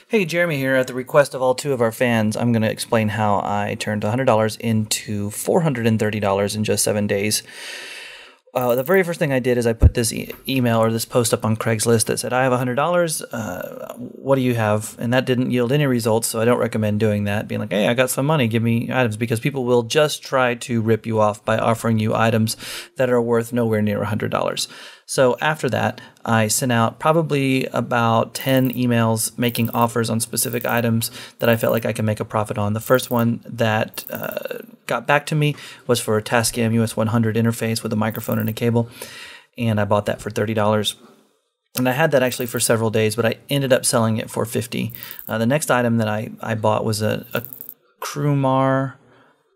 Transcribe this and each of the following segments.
Hey, Jeremy here. At the request of all two of our fans, I'm going to explain how I turned $100 into $430 in just 7 days. The very first thing I did is I put this email or this post up on Craigslist that said, I have $100. What do you have? And that didn't yield any results, so I don't recommend doing that. Being like, hey, I got some money, give me items, because people will just try to rip you off by offering you items that are worth nowhere near $100. So after that, I sent out probably about 10 emails making offers on specific items that I felt like I could make a profit on. The first one that got back to me was for a Tascam US100 interface with a microphone and a cable, and I bought that for $30. And I had that actually for several days, but I ended up selling it for $50. The next item that I bought was a Crumar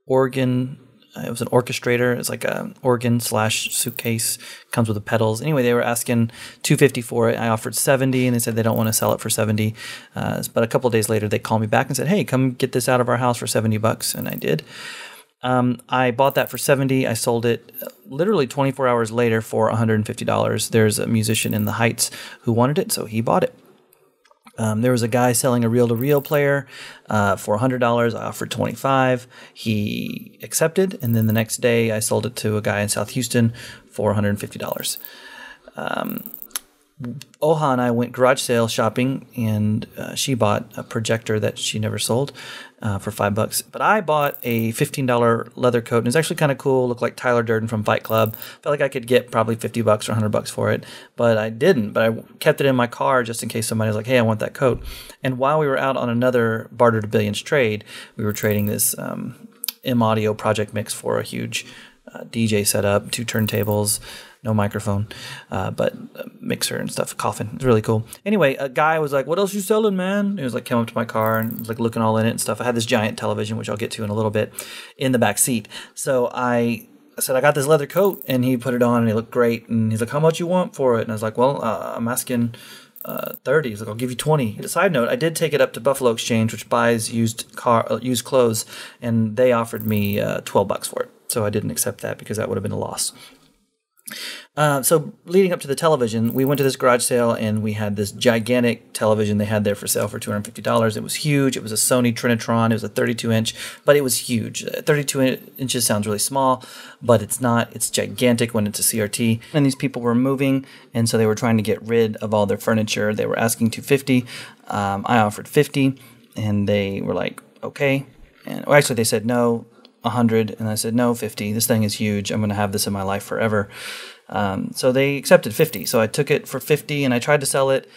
organ. It was an orchestrator. It's like an organ / suitcase. Comes with the pedals. Anyway, they were asking $250 for it. I offered $70, and they said they don't want to sell it for $70. But a couple of days later, they called me back and said, "Hey, come get this out of our house for $70." And I did. I bought that for $70. I sold it literally 24 hours later for $150. There's a musician in the Heights who wanted it, so he bought it. There was a guy selling a reel-to-reel player for $100. I offered $25. He accepted, and then the next day I sold it to a guy in South Houston for $150. Oha and I went garage sale shopping, and she bought a projector that she never sold for $5. But I bought a $15 leather coat, and it's actually kind of cool. Looked like Tyler Durden from Fight Club. Felt like I could get probably $50 or $100 for it, but I didn't. But I kept it in my car just in case somebody was like, "Hey, I want that coat." And while we were out on another Barter to Billions trade, we were trading this M-Audio Project Mix for a huge DJ setup, 2 turntables, no microphone, but a mixer and stuff, coffin. It's really cool. Anyway, a guy was like, "What else you selling, man?" He was like, came up to my car and was like looking all in it and stuff. I had this giant television, which I'll get to in a little bit, in the back seat. So I said, "I got this leather coat," and he put it on and it looked great. And he's like, "How much you want for it?" And I was like, "Well, I'm asking 30. He's like, "I'll give you 20. A side note, I did take it up to Buffalo Exchange, which buys used clothes, and they offered me $12 for it. So I didn't accept that because that would have been a loss. So leading up to the television, we went to this garage sale and we had this gigantic television they had there for sale for $250. It was huge. It was a Sony Trinitron. It was a 32-inch, but it was huge. 32 inches sounds really small, but it's not. It's gigantic when it's a CRT. And these people were moving, and so they were trying to get rid of all their furniture. They were asking $250. I offered $50, and they were like, okay. And actually, they said no. $100, and I said no, $50. This thing is huge. I'm going to have this in my life forever. So they accepted $50. So I took it for $50, and I tried to sell it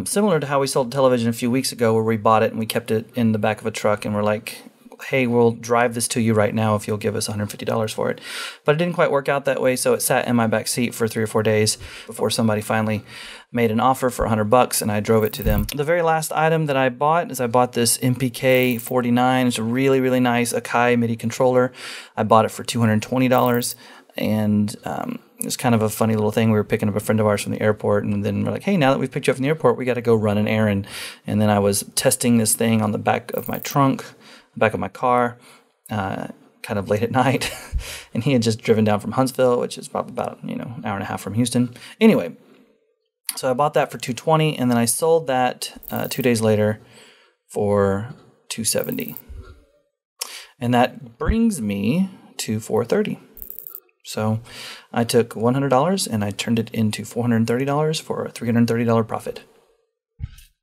similar to how we sold television a few weeks ago, where we bought it and we kept it in the back of a truck, and we're like, "Hey, we'll drive this to you right now if you'll give us $150 for it." But it didn't quite work out that way, so it sat in my back seat for 3 or 4 days before somebody finally made an offer for $100, and I drove it to them. The very last item that I bought is I bought this MPK 49. It's a really, really nice Akai MIDI controller. I bought it for $220, and it's kind of a funny little thing. We were picking up a friend of ours from the airport, and then we're like, "Hey, now that we've picked you up from the airport, we got to go run an errand." And then I was testing this thing on the back of my trunk, back of my car, kind of late at night, and he had just driven down from Huntsville, which is probably about an hour and a half from Houston. Anyway, so I bought that for $220, and then I sold that 2 days later for $270, and that brings me to $430. So I took $100 and I turned it into $430 for a $330 profit.